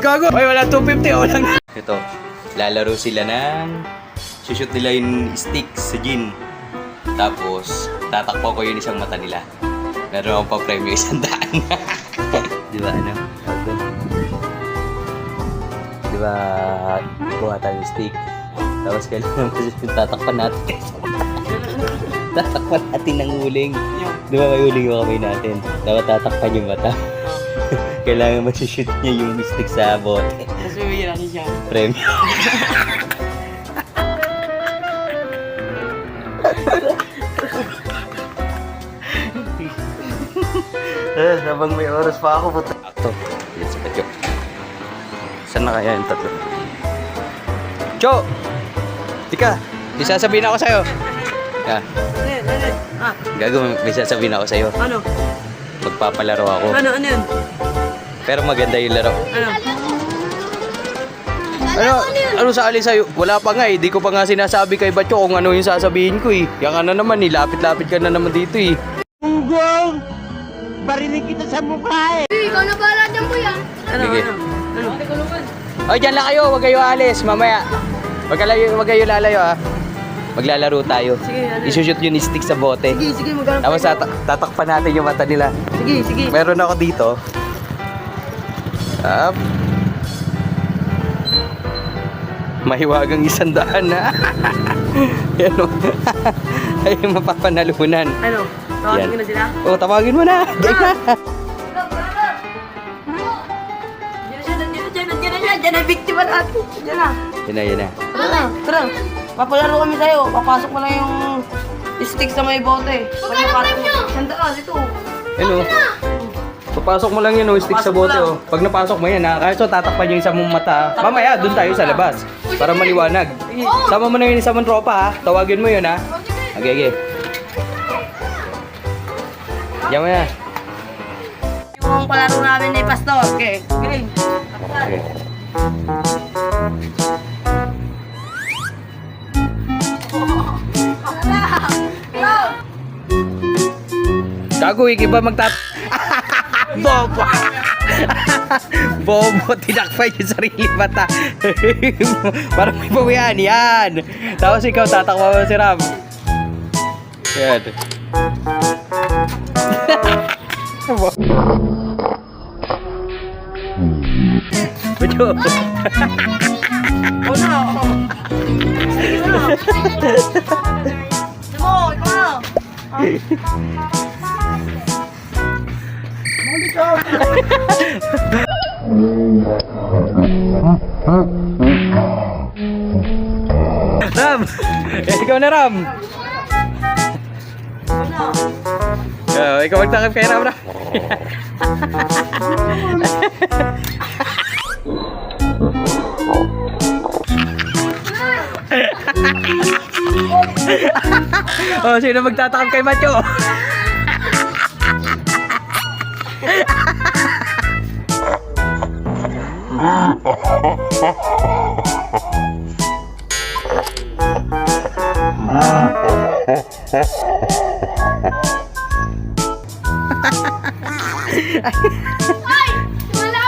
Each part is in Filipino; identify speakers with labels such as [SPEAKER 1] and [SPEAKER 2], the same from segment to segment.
[SPEAKER 1] gago. Ay, wala 250. O lang. Ito, lalaro sila ng... Shoot nila yung stick sa gin. Tapos, tatakpo ko yung isang mata nila. Meron akong pa-premyo 100. Di ba, ano? Di ba, kuha tayo yung stick. Tapos kailangan tatakpan natin. Tatakpan natin ng uling. Di ba may uling yung kamay natin? Dapat tatakpan yung mata. Kailangan masishoot niya yung stick sa bote.
[SPEAKER 2] Tapos bibigyan natin siya.
[SPEAKER 1] Premyo. Habang may oras pa ako, puta. Ito, yan si Pacho. Saan na kaya yung tatlo? Cho! Tika, may sasabihin ako sa'yo. Gago, may sasabihin ako sa'yo.
[SPEAKER 2] Ano?
[SPEAKER 1] Magpapalaro ako.
[SPEAKER 2] Ano yun?
[SPEAKER 1] Pero maganda yung laro.
[SPEAKER 2] Ano?
[SPEAKER 1] Ano sa alin sa'yo? Wala pa nga eh. Di ko pa nga sinasabi kay Batyo kung ano yung sasabihin ko eh. Yan ka na naman eh. Lapit-lapit ka na naman dito eh.
[SPEAKER 3] Gunggong! Barinig kita sa mukha eh!
[SPEAKER 4] Ikaw na bahala dyan, kuya.
[SPEAKER 1] Sige. O, dyan lang kayo. Huwag kayo alis. Mamaya. Huwag kayo lalayo ah. Maglalaro tayo.
[SPEAKER 2] Sige, ano?
[SPEAKER 1] Isushoot yung stick sa bote.
[SPEAKER 2] Sige, maghanap
[SPEAKER 1] Tapos tatakpan natin yung mata nila.
[SPEAKER 2] Sige.
[SPEAKER 1] Meron ako dito. Up. Mahiwagang 100 na. Yan o. Ay, mapapanalunan.
[SPEAKER 2] Ano? Tawagin ko na sila?
[SPEAKER 1] Oo, tawagin mo na. Game na.
[SPEAKER 2] Diyan na, biktima natin. Diyan na.
[SPEAKER 1] Yan na.
[SPEAKER 2] Tara. Papalaro kami sa'yo. Papasok mo lang yung stick sa may bote. Pag napasok mo, sandala dito.
[SPEAKER 1] Hello. Papasok mo lang yun, stick sa bote. Oh. Pag napasok mo yan, kahit so tatakpan yung isang mong mata. Mamaya, dun tayo sa labas. Para maliwanag. Sama mo na yung isang mong tropa, ha? Tawagin mo yun, ha? Okay. Diyan mo na.
[SPEAKER 2] Yung palaro namin ni Pastor. Okay. Game.
[SPEAKER 1] Okay. Gago, iba Bobo! Bobo, tinakpan yung sarili mata. Parang may bawian, yan. Tapos ikaw, tatakpa mo si Ram. Yan. Betul.
[SPEAKER 2] Oh no! Ikaw na!
[SPEAKER 1] Ram! Ikaw na, Ram! Ikaw magtakip kay Ram na. Oh, sino magtatakip kay Macho?
[SPEAKER 4] Ay! Wala!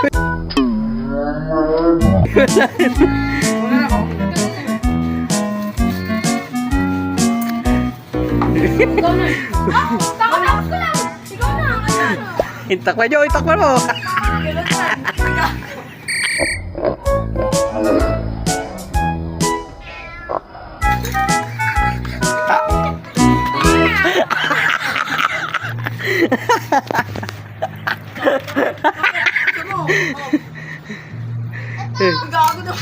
[SPEAKER 4] Ikaw na. Takot ko lang. Ikaw na.
[SPEAKER 1] Itakpan nyo, itakpan mo.
[SPEAKER 2] Gago daw.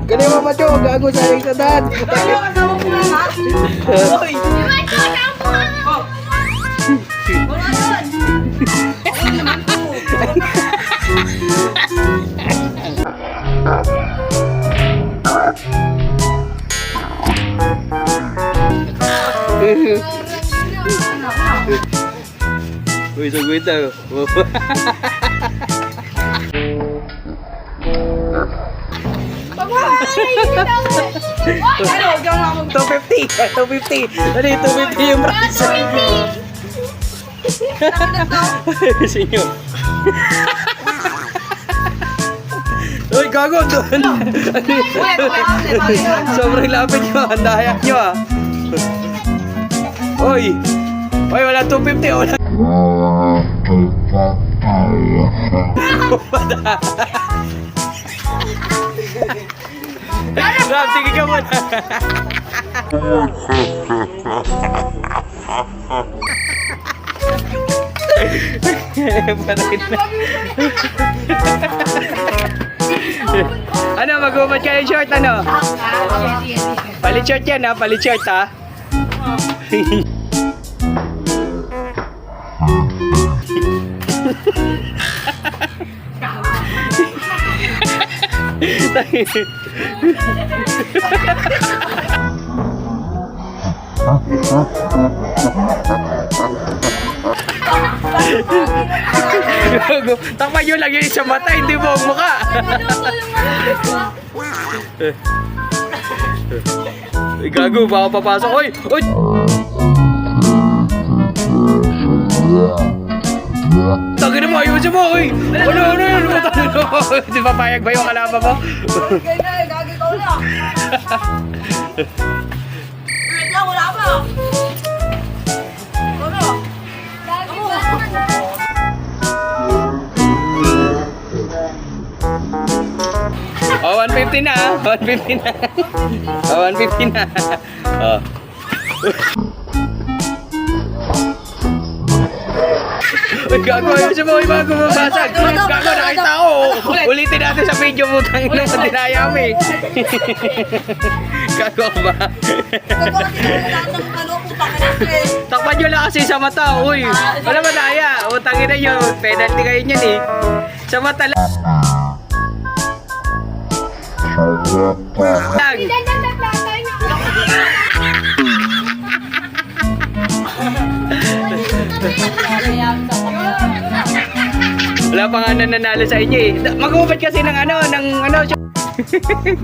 [SPEAKER 1] Ganyan mo, Macho, gago sa aling sadad.
[SPEAKER 2] Kasama ko lang ha? Hoy!
[SPEAKER 4] Di ba ikaw na ang puha?
[SPEAKER 2] Wala doon! Wala naman po.
[SPEAKER 1] Uy, sagwit na.
[SPEAKER 4] Pagwahan! naiinit ako eh. Oy,
[SPEAKER 2] Ano, huwag kang ako.
[SPEAKER 1] 250. 250. Ano yung 250 yung price? Gusto nyo? Uy, gago doon. Sobrang lapit nyo. Ang dayak nyo ah. Uy. Uy, wala 250. Wala. Ram, sige ka muna. Patay na. Ano, mag-umad kayo short, ano? Palit short yan, ha? Palit short, ha? Takpan nyo lang yung isang mata, hindi mo ang mukha. Uy, gago, baka papasok. Uy! Uy! Tangin na mo, ayusin mo, uy! Ano yun? Di ba payag ba yung kalaban mo?
[SPEAKER 2] Gagi ka wala. Wait lang, wala pa. Ano?
[SPEAKER 1] Oh, 150 na, 150 na. Oh, 150 na. Oh. Uy, gago, ayusin mo, bago mabasag. Gago, nakita ko. Ulitin natin sa video mo, tangin na sa dinaya mo eh. Gago ba? Takpan nyo lang kasi sa mata, uy. Wala madaya. Utangin na nyo, penalty kayo nyan eh. Sa mata lang. Wala pa nga nananalo sa inyo eh. Mag-ubat kasi ng ano.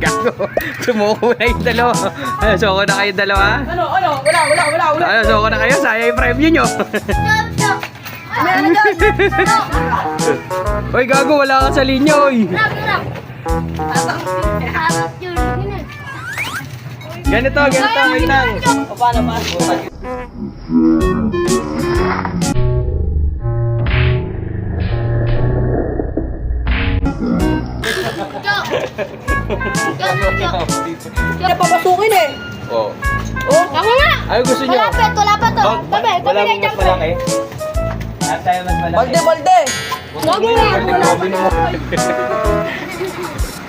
[SPEAKER 1] Gago. Sumuko na yung dalawa. Suko na kayong dalawa.
[SPEAKER 2] Ano? Wala.
[SPEAKER 1] Suko na kayo. Sayang yung preview nyo. Uy, gago. Wala ka sa linya, uy. Ganito. Wait lang.
[SPEAKER 2] Paano? Napapasukin eh.
[SPEAKER 1] Oh.
[SPEAKER 2] Oh?
[SPEAKER 4] Ako nga!
[SPEAKER 1] Ano gusto nyo?
[SPEAKER 4] Wala pa to. Tabi
[SPEAKER 1] Wala
[SPEAKER 4] na
[SPEAKER 1] mo mas malaki. Lahat tayo mas malaki.
[SPEAKER 2] Balde.
[SPEAKER 4] Wag mo nga.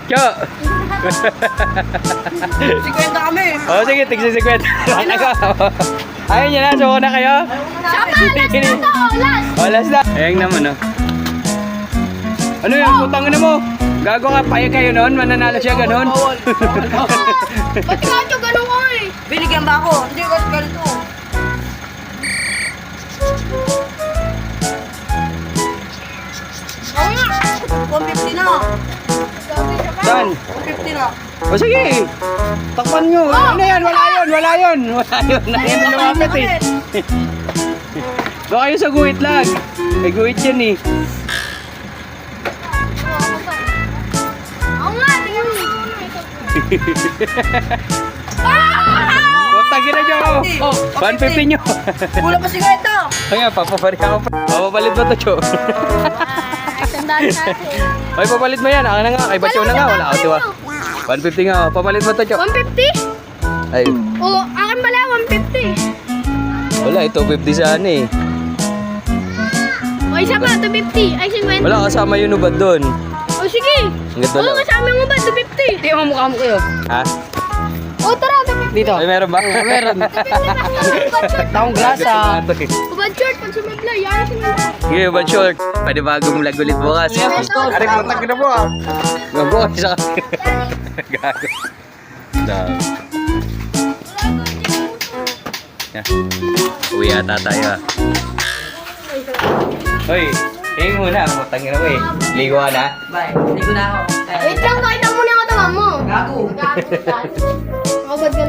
[SPEAKER 1] Kyo!
[SPEAKER 2] 50 kami.
[SPEAKER 1] Oh, sige, tigsi 50. Ayun nyo na, suko na kayo. Oh, last na. Ayun naman, oh. Ano yan? Putang na mo. Gago nga, payag kayo noon. Mananalo siya ganon.
[SPEAKER 4] Ba't ka ito ganun ko eh?
[SPEAKER 2] Binigyan ba ako? Hindi ko ganito.
[SPEAKER 4] Oo nga.
[SPEAKER 2] 150 na.
[SPEAKER 1] Saan?
[SPEAKER 2] 150 na.
[SPEAKER 1] O sige. Takpan nyo. Ano yan? Wala yun. Ayun na lumapit eh. Doon kayo sa guhit lang. May guhit yan eh.
[SPEAKER 4] Oo nga. Tingnan mo.
[SPEAKER 1] Tagin na nyo. Oh, 150 nyo.
[SPEAKER 2] Kulang pa 50.
[SPEAKER 1] Kaya, papapalit ako. Papapalit ba ito, Cho?
[SPEAKER 4] Tandaan natin.
[SPEAKER 1] Ay, papalit mo yan. Ako na nga. Kay Bacho na nga. Wala ako tiwa. 150 nga. Papalit mo ito, Cho.
[SPEAKER 4] 150?
[SPEAKER 1] Ay,
[SPEAKER 4] Oo, akin pala 150.
[SPEAKER 1] wala. 250 sana eh.
[SPEAKER 4] O isa pa, 250. Ay, 50.
[SPEAKER 1] Wala kasama yung ubad doon.
[SPEAKER 4] O sige.
[SPEAKER 1] Hanggat wala.
[SPEAKER 4] Oo, kasama yung ba, 250.
[SPEAKER 2] Hindi mo mukha mo kayo.
[SPEAKER 1] Ha?
[SPEAKER 4] O tara, 250.
[SPEAKER 2] Dito.
[SPEAKER 1] Ay, meron ba?
[SPEAKER 2] Meron. Taong grasa.
[SPEAKER 4] Ubad short, pag sumablay, yan sumablay.
[SPEAKER 1] Sige, ubad short. Pwede bagong vlog ulit bukas. Aray, putang na po ah. Gago, isa ka. Gago. Dami. Yeah. Uwi ata tayo ah. Hoy, tingin muna. Putang na mo eh. Ligo ka na.
[SPEAKER 2] Bye. Hindi ko na ako.
[SPEAKER 4] Wait lang, pakita mo na yung katawan mo.
[SPEAKER 2] Gago.
[SPEAKER 4] Gago ka. Mabad ka